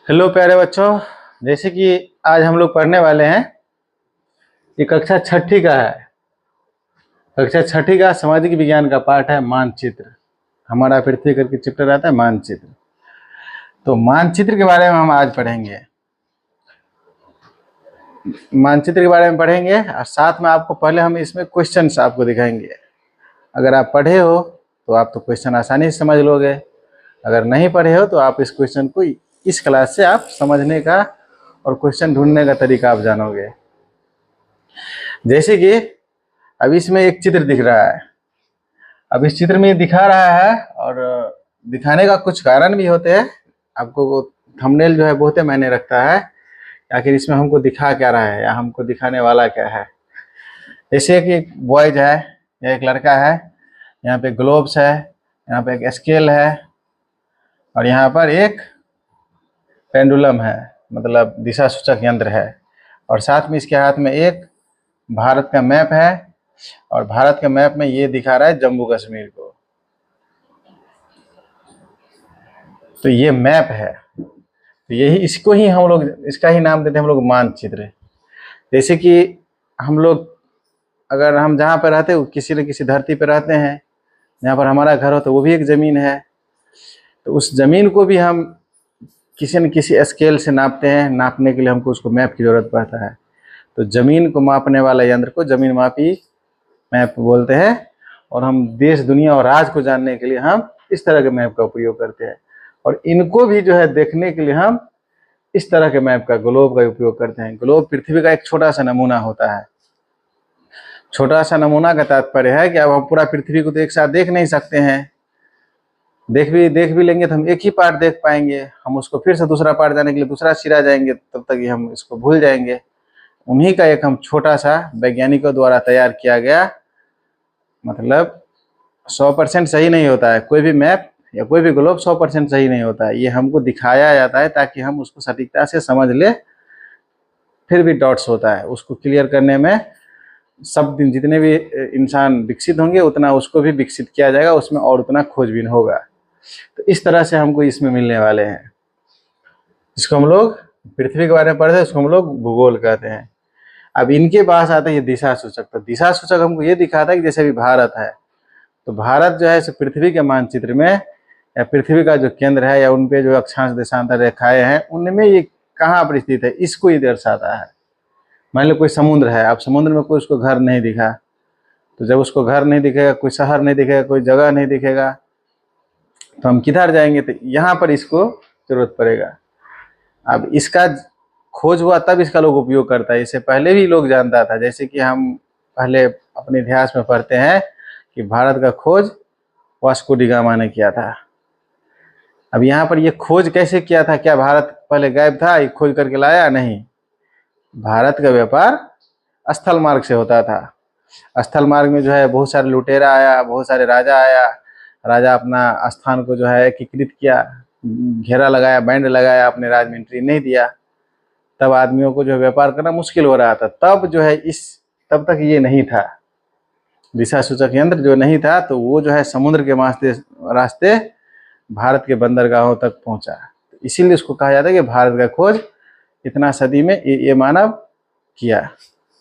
Hello प्यारे बच्चों, जैसे कि आज हम लोग पढ़ने वाले हैं। ये कक्षा छठी का है। कक्षा छठी का सामाजिक विज्ञान का पाठ है मानचित्र। हमारा पृथ्वी करके चैप्टर आता है मानचित्र। तो मानचित्र के बारे में हम आज पढ़ेंगे। मानचित्र के बारे में पढ़ेंगे और साथ में आपको पहले हम इसमें क्वेश्चंस आपको दिखाएंगे। अगर आप पढ़े हो तो आप तो क्वेश्चन आसानी से समझ लोगे। अगर नहीं पढ़े हो तो आप इस क्वेश्चन को इस क्लास से आप समझने का और क्वेश्चन ढूंढने का तरीका आप जानोगे। जैसे कि अब इसमें एक चित्र दिख रहा है। अब इस चित्र में दिखा रहा है और दिखाने का कुछ कारण भी होते हैं। आपको थंबनेल जो है बहुत मायने रखता है, आखिर इसमें हमको दिखा क्या रहा है या हमको दिखाने वाला क्या है। जैसे कि एक बॉयज है या एक लड़का है, यहाँ पे ग्लोब्स है, यहाँ पे एक स्केल है और यहाँ पर एक पेंडुलम है, मतलब दिशा सूचक यंत्र है। और साथ में इसके हाथ में एक भारत का मैप है और भारत के मैप में ये दिखा रहा है जम्मू कश्मीर को। तो ये मैप है। तो यही इसको ही हम लोग इसका ही नाम देते हैं हम लोग मानचित्र। जैसे कि हम लोग अगर हम जहाँ पर रहते हैं किसी न किसी धरती पर रहते हैं, जहाँ पर हमारा घर हो तो वो भी एक ज़मीन है। तो उस ज़मीन को भी हम किसी न किसी स्केल से नापते हैं। नापने के लिए हमको उसको मैप की ज़रूरत पड़ता है। तो ज़मीन को मापने वाला यंत्र को ज़मीन मापी मैप बोलते हैं। और हम देश दुनिया और राज्य को जानने के लिए हम इस तरह के मैप का उपयोग करते हैं। और इनको भी जो है देखने के लिए हम इस तरह के मैप का ग्लोब का उपयोग करते हैं। ग्लोब पृथ्वी का एक छोटा सा नमूना होता है। छोटा सा नमूना का तात्पर्य है कि अब हम पूरा पृथ्वी को तो एक साथ देख नहीं सकते हैं। देख भी लेंगे तो हम एक ही पार्ट देख पाएंगे। हम उसको फिर से दूसरा पार्ट जाने के लिए दूसरा सिरा जाएंगे, तब तक ही हम इसको भूल जाएंगे। उन्हीं का एक हम छोटा सा वैज्ञानिकों द्वारा तैयार किया गया, मतलब 100% सही नहीं होता है कोई भी मैप या कोई भी ग्लोब 100% सही नहीं होता है। ये हमको दिखाया जाता है ताकि हम उसको सटीकता से समझ ले। फिर भी डॉट्स होता है, उसको क्लियर करने में सब दिन जितने भी इंसान विकसित होंगे उतना उसको भी विकसित किया जाएगा, उसमें और उतना खोजबीन होगा। तो इस तरह से हमको इसमें मिलने वाले हैं। जिसको हम लोग पृथ्वी के बारे में पढ़ते हैं उसको हम लोग भूगोल कहते हैं। अब इनके पास आता है ये दिशा सूचक। तो दिशा सूचक हमको ये दिखाता है कि जैसे अभी भारत है, तो भारत जो है पृथ्वी के मानचित्र में या पृथ्वी का जो केंद्र है या उन पे जो अक्षांश देशांतर रेखाएं हैं उनमें ये कहाँ पर स्थित है, इसको ये दर्शाता है। मान लो कोई समुद्र है, अब समुद्र में कोई उसको घर नहीं दिखा, तो जब उसको घर नहीं दिखेगा, कोई शहर नहीं दिखेगा, कोई जगह नहीं दिखेगा, तो हम किधर जाएंगे? तो यहाँ पर इसको जरूरत पड़ेगा। अब इसका खोज हुआ तब इसका लोग उपयोग करता है। इससे पहले भी लोग जानता था। जैसे कि हम पहले अपने इतिहास में पढ़ते हैं कि भारत का खोज वास्को डी गामा ने किया था। अब यहाँ पर ये खोज कैसे किया था? क्या भारत पहले गायब था, ये खोज करके लाया? नहीं। भारत का व्यापार स्थल मार्ग से होता था। स्थल मार्ग में जो है बहुत सारे लुटेरा आया, बहुत सारे राजा आया। राजा अपना स्थान को जो है एकीकृत किया, घेरा लगाया, बैंड लगाया, अपने राज्य में एंट्री नहीं दिया। तब आदमियों को जो है व्यापार करना मुश्किल हो रहा था। तब जो है तब तक ये नहीं था, दिशा सूचक यंत्र जो नहीं था, तो वो जो है समुद्र के रास्ते भारत के बंदरगाहों तक पहुंचा। तो इसीलिए उसको कहा जाता है कि भारत का खोज इतना सदी में ये मानव किया।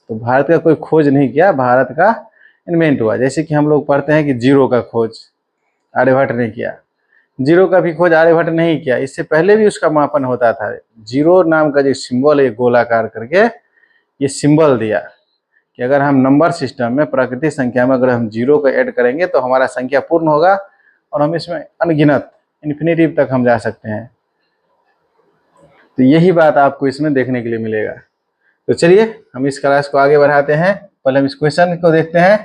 तो भारत का कोई खोज नहीं किया, भारत का इन्वेंट हुआ। जैसे कि हम लोग पढ़ते हैं कि जीरो का खोज आर्यभट्ट ने किया। जीरो का भी खोज आर्यभट्ट नहीं किया, इससे पहले भी उसका मापन होता था। जीरो नाम का जो सिंबल है गोलाकार करके ये सिंबल दिया कि अगर हम नंबर सिस्टम में प्राकृतिक संख्या में अगर हम जीरो को ऐड करेंगे तो हमारा संख्या पूर्ण होगा और हम इसमें अनगिनत इन्फिनिटिव तक हम जा सकते हैं। तो यही बात आपको इसमें देखने के लिए मिलेगा। तो चलिए हम इस क्लास को आगे बढ़ाते हैं। पहले हम इस क्वेश्चन को देखते हैं।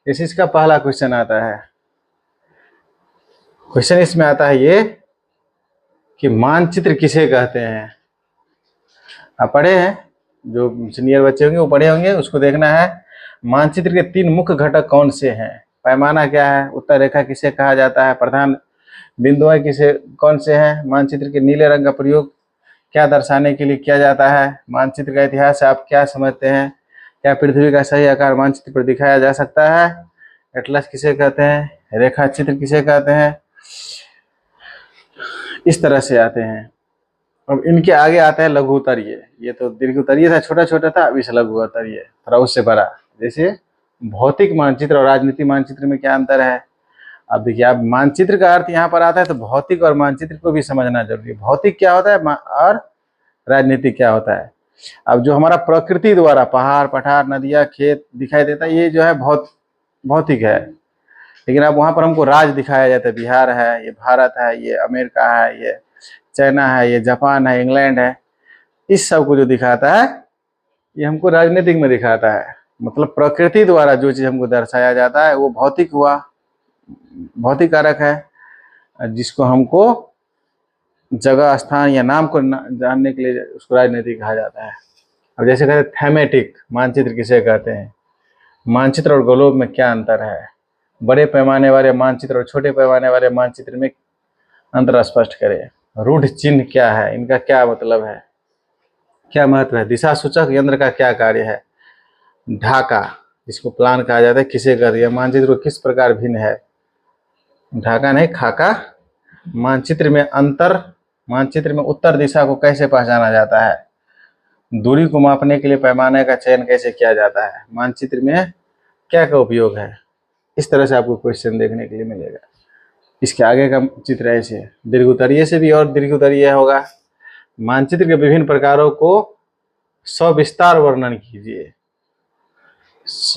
जैसे इसका पहला क्वेश्चन आता है, क्वेश्चन इसमें आता है ये कि मानचित्र किसे कहते हैं। आप पढ़े हैं, जो सीनियर बच्चे होंगे वो पढ़े होंगे, उसको देखना है। मानचित्र के 3 मुख्य घटक कौन से हैं? पैमाना क्या है? उत्तर रेखा किसे कहा जाता है? प्रधान बिंदुएं कौन से हैं? मानचित्र के नीले रंग का प्रयोग क्या दर्शाने के लिए किया जाता है? मानचित्र का इतिहास आप क्या समझते हैं? क्या पृथ्वी का सही आकार मानचित्र पर दिखाया जा सकता है? एटलस किसे कहते हैं? रेखा चित्र किसे कहते हैं? इस तरह से आते हैं। अब इनके आगे आता है लघु उत्तरीय। ये तो दीर्घ उत्तरीय था, छोटा छोटा था, अब इस लघु उत्तरीय थोड़ा उससे बड़ा। जैसे भौतिक मानचित्र और राजनीतिक मानचित्र में क्या अंतर है? अब देखिए, आप मानचित्र का अर्थ यहाँ पर आता है तो भौतिक और मानचित्र को भी समझना जरूरी है। भौतिक क्या होता है और राजनीतिक क्या होता है। अब जो हमारा प्रकृति द्वारा पहाड़ पठार नदियाँ खेत दिखाई देता है, ये जो है भौतिक है। लेकिन अब वहाँ पर हमको राज्य दिखाया जाता है, बिहार है, ये भारत है, ये अमेरिका है, ये चाइना है, ये जापान है, इंग्लैंड है। इस सब को जो दिखाता है ये हमको राजनीतिक में दिखाता है। मतलब प्रकृति द्वारा जो चीज हमको दर्शाया जाता है वो भौतिक हुआ, भौतिक कारक है, जिसको हमको जगह स्थान या नाम को जानने के लिए उसको राजनीतिक कहा जाता है। अब जैसे कहते हैं थैमेटिक मानचित्र किसे कहते हैं, मानचित्र और ग्लोब में क्या अंतर है, बड़े पैमाने वाले मानचित्र और छोटे पैमाने वाले मानचित्र में अंतर स्पष्ट करें। रूढ़ चिन्ह क्या है, इनका क्या मतलब है, क्या महत्व है, दिशा सूचक यंत्र का क्या कार्य है, ढाका जिसको प्लान कहा जाता है किसे कहते हैं, मानचित्र को किस प्रकार भिन्न है, ढाका नहीं खाका। मानचित्र में अंतर, मानचित्र में उत्तर दिशा को कैसे पहचाना जाता है, दूरी को मापने के लिए पैमाने का चयन कैसे किया जाता है, मानचित्र में क्या का उपयोग है। इस तरह से आपको क्वेश्चन देखने के लिए मिलेगा। इसके आगे का चित्र ऐसे दीर्घ उत्तरीय से भी और दीर्घ उत्तरीय होगा। मानचित्र के विभिन्न प्रकारों को सविस्तार वर्णन कीजिए।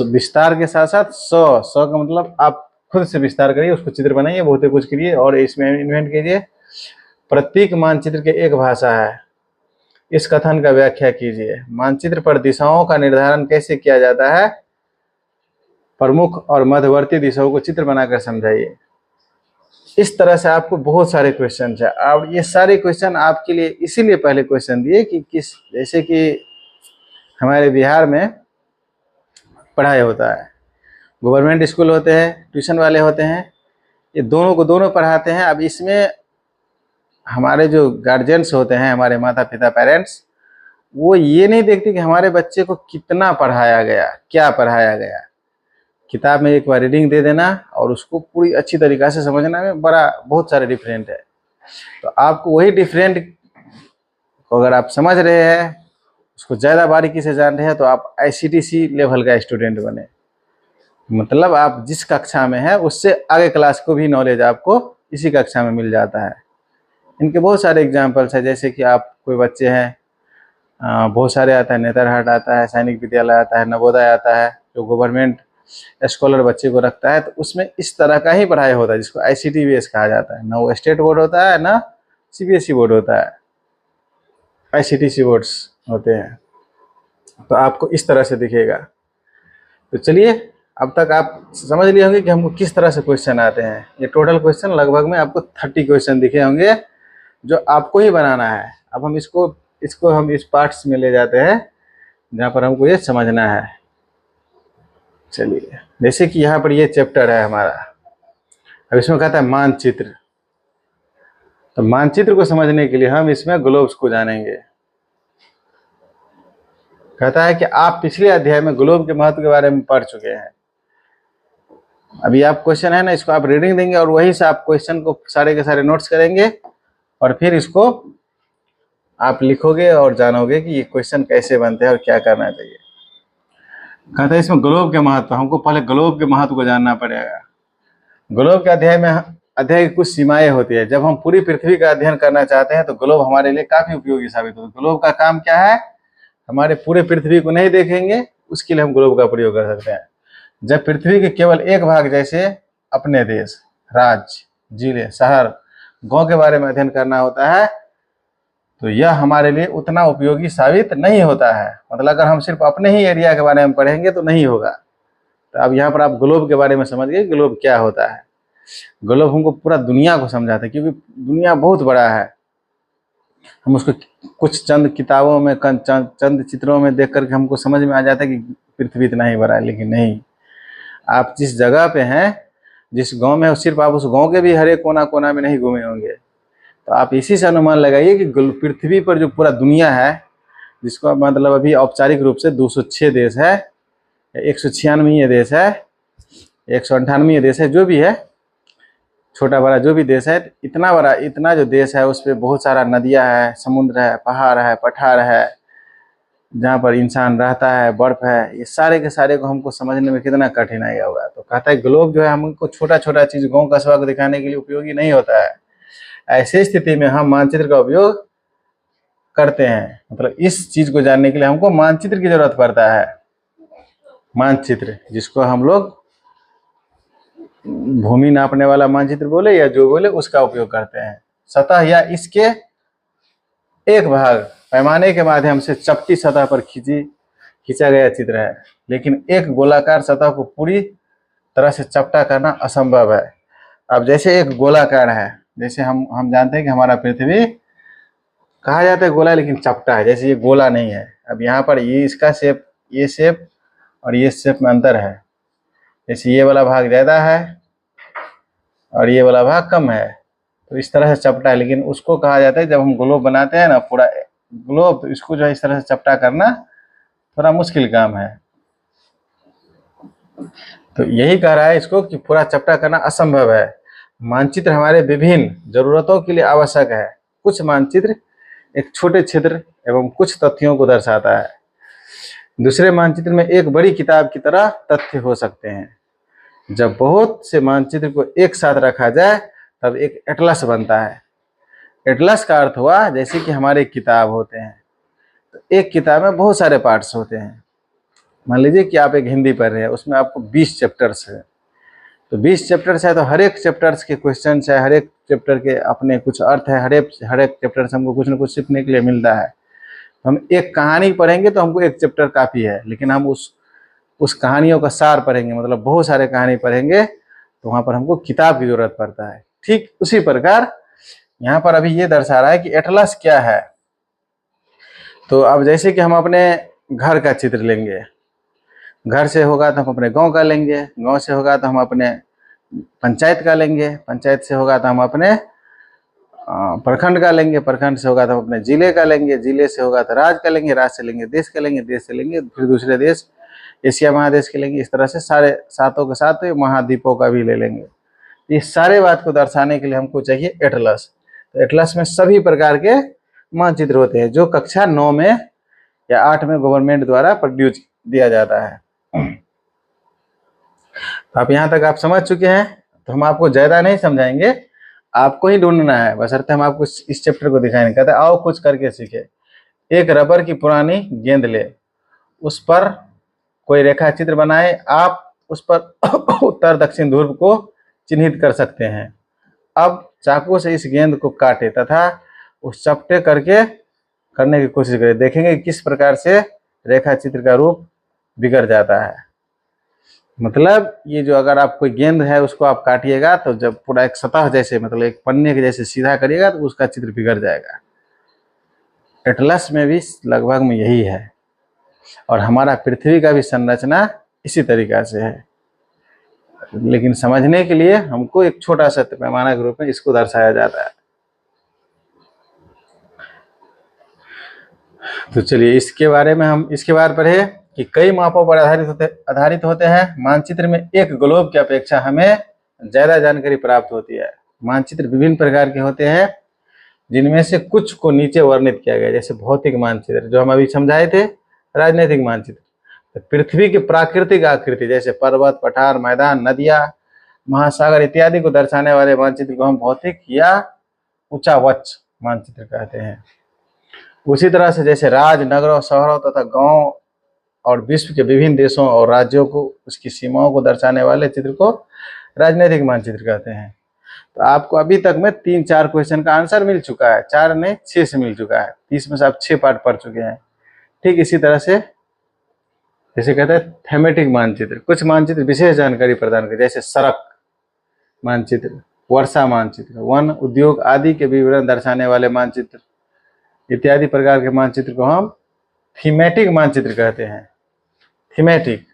विस्तार के साथ साथ स का मतलब आप खुद से विस्तार करिए, उसको चित्र बनाइए, बहुत कुछ करिए और इसमें इन्वेंट कीजिए। प्रत्येक मानचित्र के एक भाषा है, इस कथन का व्याख्या कीजिए। मानचित्र पर दिशाओं का निर्धारण कैसे किया जाता है, प्रमुख और मध्यवर्ती दिशाओं को चित्र बनाकर समझाइए। इस तरह से आपको बहुत सारे क्वेश्चन है और ये सारे क्वेश्चन आपके लिए इसीलिए पहले क्वेश्चन दिए कि जैसे कि हमारे बिहार में पढ़ाई होता है, गवर्नमेंट स्कूल होते हैं, ट्यूशन वाले होते हैं, ये दोनों को दोनों पढ़ाते हैं। अब इसमें हमारे जो गार्जियंस होते हैं, हमारे माता पिता पेरेंट्स, वो ये नहीं देखते कि हमारे बच्चे को कितना पढ़ाया गया, क्या पढ़ाया गया। किताब में एक बार रीडिंग दे देना और उसको पूरी अच्छी तरीक़ा से समझना में बहुत सारे डिफरेंट है। तो आपको वही डिफरेंट को अगर आप समझ रहे हैं, उसको ज़्यादा बारीकी से जान रहे हैं, तो आप ICTC लेवल का स्टूडेंट बने। मतलब आप जिस कक्षा में है उससे आगे क्लास को भी नॉलेज आपको इसी कक्षा में मिल जाता है। इनके बहुत सारे एग्जाम्पल्स हैं। जैसे कि आप कोई बच्चे हैं, बहुत सारे आता है, नेतरहाट आता है, सैनिक विद्यालय आता है, नवोदय आता है, जो गवर्नमेंट स्कॉलर बच्चे को रखता है, तो उसमें इस तरह का ही पढ़ाई होता है जिसको ICTBS कहा जाता है। ना वो स्टेट बोर्ड होता है ना CBSE बोर्ड होता है, ICTC बोर्ड्स होते हैं। तो आपको इस तरह से दिखेगा। तो चलिए, अब तक आप समझ लिए होंगे कि हमको किस तरह से क्वेश्चन आते हैं। ये टोटल क्वेश्चन लगभग में आपको 30 क्वेश्चन दिखे होंगे जो आपको ही बनाना है। अब हम इसको हम इस पार्ट्स में ले जाते हैं जहाँ पर हमको ये समझना है। चलिए, जैसे कि यहाँ पर ये चैप्टर है हमारा, अब इसमें कहता है मानचित्र। तो मानचित्र को समझने के लिए हम इसमें ग्लोब्स को जानेंगे। कहता है कि आप पिछले अध्याय में ग्लोब के महत्व के बारे में पढ़ चुके हैं। अभी आप क्वेश्चन है ना, इसको आप रीडिंग देंगे और वहीं से आप क्वेश्चन को सारे के सारे नोट्स करेंगे और फिर इसको आप लिखोगे और जानोगे कि ये क्वेश्चन कैसे बनते हैं और क्या करना चाहिए। कहता है इसमें ग्लोब के महत्व, हमको पहले ग्लोब के महत्व को जानना पड़ेगा। ग्लोब के अध्याय की कुछ सीमाएं होती है। जब हम पूरी पृथ्वी का अध्ययन करना चाहते हैं तो ग्लोब हमारे लिए काफी उपयोगी साबित होता है। ग्लोब का काम क्या है, हमारे पूरे पृथ्वी को नहीं देखेंगे, उसके लिए हम ग्लोब का प्रयोग कर सकते हैं। जब पृथ्वी के केवल एक भाग जैसे अपने देश, राज्य, जिले, शहर, गांव के बारे में अध्ययन करना होता है तो यह हमारे लिए उतना उपयोगी साबित नहीं होता है। मतलब अगर हम सिर्फ अपने ही एरिया के बारे में पढ़ेंगे तो नहीं होगा। तो अब यहाँ पर आप ग्लोब के बारे में समझ गए, ग्लोब क्या होता है। ग्लोब हमको पूरा दुनिया को समझाता है, क्योंकि दुनिया बहुत बड़ा है। हम उसको कुछ चंद किताबों में, चंद चित्रों में देख करके हमको समझ में आ जाता है कि पृथ्वी इतना ही बड़ा है, लेकिन नहीं। आप जिस जगह पे हैं, जिस गांव में, सिर्फ आप उस गांव के भी हर एक कोना कोना में नहीं घूमे होंगे। तो आप इसी से अनुमान लगाइए कि पृथ्वी पर जो पूरा दुनिया है, जिसको मतलब अभी औपचारिक रूप से 206 देश है, 196 देश है, 198 देश है, जो भी है, छोटा बड़ा जो भी देश है, इतना बड़ा, इतना जो देश है उस पर बहुत सारा नदियाँ है, समुद्र है, पहाड़ है, पठार है, जहाँ पर इंसान रहता है, बर्फ है, ये सारे के सारे को हमको समझने में कितना कठिनाई होगा। तो कहता है ग्लोब जो है हमको छोटा छोटा चीज गाँव कस्बा को दिखाने के लिए उपयोगी नहीं होता है। ऐसी स्थिति में हम मानचित्र का उपयोग करते हैं, मतलब इस चीज को जानने के लिए हमको मानचित्र की जरूरत पड़ता है। मानचित्र जिसको हम लोग भूमि नापने वाला मानचित्र बोले या जो बोले, उसका उपयोग करते हैं। सतह या इसके एक भाग पैमाने के माध्यम से चपटी सतह पर खींचा गया चित्र है, लेकिन एक गोलाकार सतह को पूरी तरह से चपटा करना असंभव है। अब जैसे एक गोलाकार है, जैसे हम जानते हैं कि हमारा पृथ्वी कहा जाता है गोला, लेकिन चपटा है, जैसे ये गोला नहीं है। अब यहाँ पर ये इसका शेप, ये शेप और ये शेप में अंतर है। जैसे ये वाला भाग ज़्यादा है और ये वाला भाग कम है, तो इस तरह से चपटा है। लेकिन उसको कहा जाता है, जब हम ग्लोब बनाते हैं ना, पूरा ग्लोब, तो इसको जो है इस तरह से चपटा करना थोड़ा मुश्किल काम है। तो यही कह रहा है इसको कि पूरा चपटा करना असंभव है। मानचित्र हमारे विभिन्न जरूरतों के लिए आवश्यक है। कुछ मानचित्र एक छोटे क्षेत्र एवं कुछ तथ्यों को दर्शाता है। दूसरे मानचित्र में एक बड़ी किताब की तरह तथ्य हो सकते हैं। जब बहुत से मानचित्र को एक साथ रखा जाए तब एक एटलस बनता है। एटलस का अर्थ हुआ जैसे कि हमारे किताब होते हैं, तो एक किताब में बहुत सारे पार्ट्स होते हैं। मान लीजिए कि आप एक हिंदी पढ़ रहे हैं, उसमें आपको 20 चैप्टर्स है, तो 20 चैप्टर्स है, तो हर एक चैप्टर्स के क्वेश्चन है, हर एक चैप्टर के अपने कुछ अर्थ है, हर एक चैप्टर से हमको कुछ न कुछ सीखने के लिए मिलता है। हम एक कहानी पढ़ेंगे तो हमको एक चैप्टर काफ़ी है, लेकिन हम उस कहानियों का सार पढ़ेंगे, मतलब बहुत सारे कहानी पढ़ेंगे, तो वहाँ पर हमको किताब की जरूरत पड़ता है। ठीक उसी प्रकार यहाँ पर अभी ये दर्शा रहा है कि एटलस क्या है। तो अब जैसे कि हम अपने घर का चित्र लेंगे, घर से होगा तो हम अपने गांव का लेंगे, गांव से होगा तो हम अपने पंचायत का लेंगे, पंचायत से होगा तो हम अपने प्रखंड का लेंगे, प्रखंड से होगा तो हम अपने जिले का लेंगे, जिले से होगा तो राज्य का लेंगे, राज्य से लेंगे देश का लेंगे, देश से लेंगे फिर दूसरे देश एशिया महादेश के लेंगे। इस तरह से सारे सातों के साथ महाद्वीपों का भी ले लेंगे। ये सारे बात को दर्शाने के लिए हमको चाहिए एटलस। तो एटलस में सभी प्रकार के मानचित्र होते हैं, जो कक्षा 9 में या 8 में गवर्नमेंट द्वारा प्रोड्यूस दिया जाता है। तो आप यहाँ तक आप समझ चुके हैं, तो हम आपको ज़्यादा नहीं समझाएंगे, आपको ही ढूंढना है, बशर्ते हम आपको इस चैप्टर को दिखाएंगे। कहते हैं आओ कुछ करके सीखे। एक रबर की पुरानी गेंद ले, उस पर कोई रेखा चित्र बनाए, आप उस पर उत्तर दक्षिण ध्रुव को चिन्हित कर सकते हैं। अब चाकू से इस गेंद को काटे तथा उस चपटे करने की कोशिश करें, देखेंगे किस प्रकार से रेखा चित्र का रूप बिगड़ जाता है। मतलब ये जो अगर आप कोई गेंद है उसको आप काटिएगा, तो जब पूरा एक सतह जैसे, मतलब एक पन्ने के जैसे सीधा करिएगा, तो उसका चित्र बिगड़ जाएगा। एटलस में भी लगभग में यही है, और हमारा पृथ्वी का भी संरचना इसी तरीका से है। लेकिन समझने के लिए हमको एक छोटा सा पैमाना के रूप में इसको दर्शाया जाता है। तो चलिए इसके बारे में हम इसके बारे पढ़े कि कई मापों पर आधारित होते हैं। मानचित्र में एक ग्लोब की अपेक्षा हमें ज़्यादा जानकारी प्राप्त होती है। मानचित्र विभिन्न प्रकार के होते हैं, जिनमें से कुछ को नीचे वर्णित किया गया। जैसे भौतिक मानचित्र जो हम अभी समझाए थे, राजनीतिक मानचित्र, तो पृथ्वी की प्राकृतिक आकृति जैसे पर्वत, पठार, मैदान, नदियाँ, महासागर इत्यादि को दर्शाने वाले मानचित्र को हम भौतिक या उच्चावच मानचित्र कहते हैं। उसी तरह से जैसे राज्य, नगरों, शहरों तथा गांव और विश्व के विभिन्न देशों और राज्यों को, उसकी सीमाओं को दर्शाने वाले चित्र को राजनीतिक मानचित्र कहते हैं। तो आपको अभी तक में 3-4 क्वेश्चन का आंसर मिल चुका है, 4 नहीं 6 से मिल चुका है। 30 में से आप 6 पार्ट पढ़ चुके हैं। ठीक इसी तरह से जैसे कहते हैं थीमेटिक मानचित्र, कुछ मानचित्र विशेष जानकारी प्रदान करते, जैसे सड़क मानचित्र, वर्षा मानचित्र, वन, उद्योग आदि के विवरण दर्शाने वाले मानचित्र इत्यादि प्रकार के मानचित्र को हम थीमेटिक मानचित्र कहते हैं। थीमेटिक,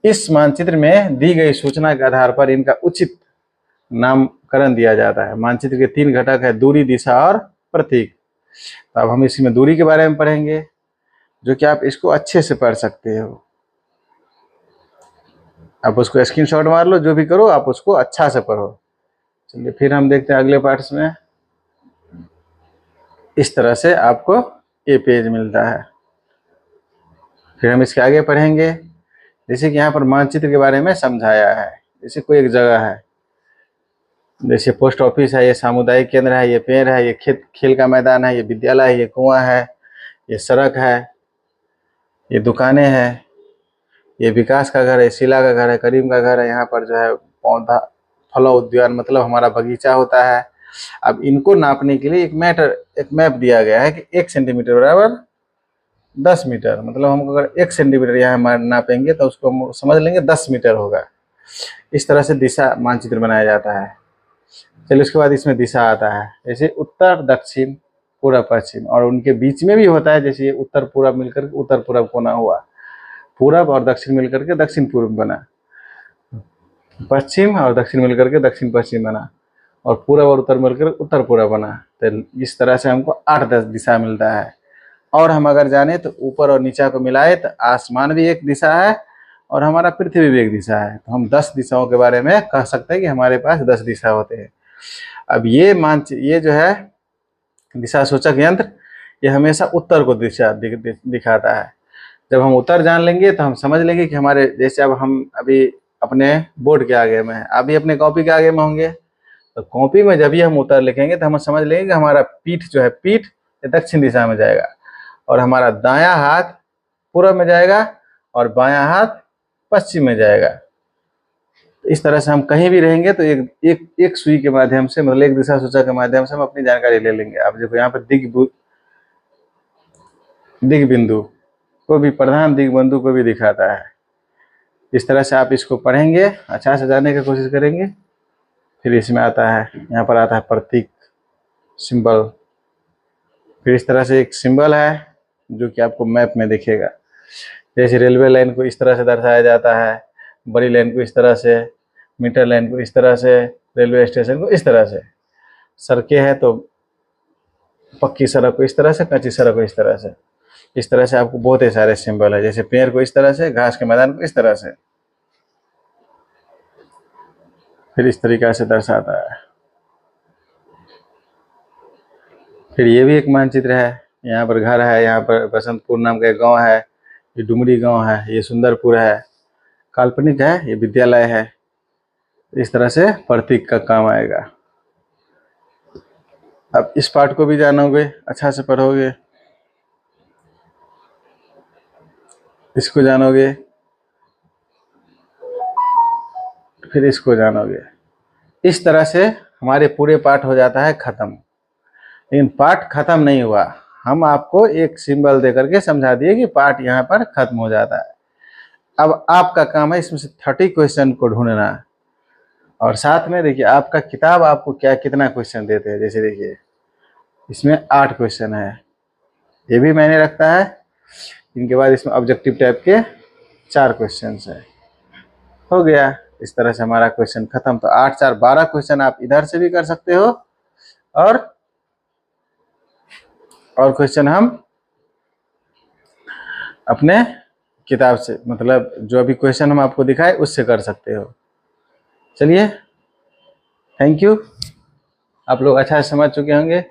इस मानचित्र में दी गई सूचना के आधार पर इनका उचित नामकरण दिया जाता है। मानचित्र के 3 घटक है, दूरी, दिशा और प्रतीक। तो अब हम इसमें दूरी के बारे में पढ़ेंगे, जो कि आप इसको अच्छे से पढ़ सकते हो। आप उसको स्क्रीनशॉट मार लो, जो भी करो आप उसको अच्छा से पढ़ो। चलिए फिर हम देखते हैं अगले पार्ट्स में। इस तरह से आपको ये पेज मिलता है। फिर हम इसके आगे पढ़ेंगे। जैसे कि यहाँ पर मानचित्र के बारे में समझाया है। जैसे कोई एक जगह है, जैसे पोस्ट ऑफिस है, ये सामुदायिक केंद्र है, ये पेड़ है, ये खेल का मैदान है, ये विद्यालय है, ये कुआं है, ये सड़क है, ये दुकानें हैं, ये विकास का घर है, शीला का घर है, करीम का घर है। यहाँ पर जो है पौधा फल उद्यान मतलब हमारा बगीचा होता है। अब इनको नापने के लिए एक मैप दिया गया है कि 1 सेंटीमीटर बराबर 10 मीटर। मतलब हम अगर 1 सेंटीमीटर यहाँ नापेंगे तो उसको हम समझ लेंगे 10 मीटर होगा। इस तरह से दिशा मानचित्र बनाया जाता है। चलिए उसके बाद इसमें दिशा आता है, जैसे उत्तर दक्षिण पूर्व पश्चिम, और उनके बीच में भी होता है। जैसे ये उत्तर पूर्व मिलकर उत्तर पूर्व कोना हुआ, पूरब और दक्षिण मिलकर के दक्षिण पूर्व बना, पश्चिम और दक्षिण मिलकर के दक्षिण पश्चिम बना, और पूरब और उत्तर मिलकर उत्तर पूर्व बना। तो इस तरह से हमको 8 दिशा मिलता है। और हम अगर जाने तो ऊपर और नीचा को मिलाए तो आसमान भी एक दिशा है और हमारा पृथ्वी भी एक दिशा है। तो हम 10 दिशाओं के बारे में कह सकते हैं कि हमारे पास 10 दिशा होते हैं। अब ये जो है दिशा सूचक यंत्र, ये हमेशा उत्तर को दिशा दिखाता है। जब हम उत्तर जान लेंगे तो हम समझ लेंगे कि हमारे, जैसे अब हम अभी अपने बोर्ड के आगे में हैं, अभी अपने कॉपी के आगे में होंगे, तो कॉपी में जब भी हम उत्तर लिखेंगे तो हम समझ लेंगे कि हमारा पीठ जो है, पीठ दक्षिण दिशा में जाएगा, और हमारा दायां हाथ पूर्व में जाएगा और बायां हाथ पश्चिम में जाएगा। इस तरह से हम कहीं भी रहेंगे तो एक सुई के माध्यम से, मतलब एक दिशा सूचक के माध्यम से हम अपनी जानकारी ले लेंगे। अब देखो यहाँ पर दिग बिंदु को भी, प्रधान दिग बिंदु को भी दिखाता है। इस तरह से आप इसको पढ़ेंगे, अच्छा से जानने की कोशिश करेंगे। फिर इसमें आता है, यहाँ पर आता है प्रतीक, सिंबल। फिर इस तरह से एक सिंबल है जो कि आपको मैप में दिखेगा। जैसे रेलवे लाइन को इस तरह से दर्शाया जाता है, बड़ी लाइन को इस तरह से, मीटर लाइन को इस तरह से, रेलवे स्टेशन को इस तरह से। सड़कें हैं तो पक्की सड़क को इस तरह से, कच्ची सड़क को इस तरह से। इस तरह से आपको बहुत ही सारे सिंबल है। जैसे पेड़ को इस तरह से, घास के मैदान को इस तरह से, फिर इस तरीका से दर्शाता है। फिर ये भी एक मानचित्र है। यहाँ पर घर है, यहाँ पर बसंतपुर नाम का एक गाँव है, ये डुमरी गाँव है, ये सुंदरपुर है, काल्पनिक है, ये विद्यालय है। इस तरह से प्रतीक का काम आएगा। अब इस पार्ट को भी जानोगे, अच्छा से पढ़ोगे, इसको जानोगे, फिर इसको जानोगे। इस तरह से हमारे पूरे पाठ हो जाता है खत्म। लेकिन पाठ खत्म नहीं हुआ, हम आपको एक सिंबल दे करके समझा दिए कि पाठ यहाँ पर खत्म हो जाता है। अब आपका काम है इसमें से 30 क्वेश्चन को ढूंढना, और साथ में देखिए आपका किताब आपको कितना क्वेश्चन देते हैं। जैसे देखिए इसमें 8 क्वेश्चन है, ये भी मैंने रखता है। इनके बाद इसमें ऑब्जेक्टिव टाइप के 4 क्वेश्चन है, हो गया। इस तरह से हमारा क्वेश्चन खत्म। तो 8 4 12 क्वेश्चन आप इधर से भी कर सकते हो, और क्वेश्चन हम अपने किताब से, मतलब जो अभी क्वेश्चन हम आपको दिखाए उससे कर सकते हो। चलिए, थैंक यू। आप लोग अच्छा समझ चुके होंगे।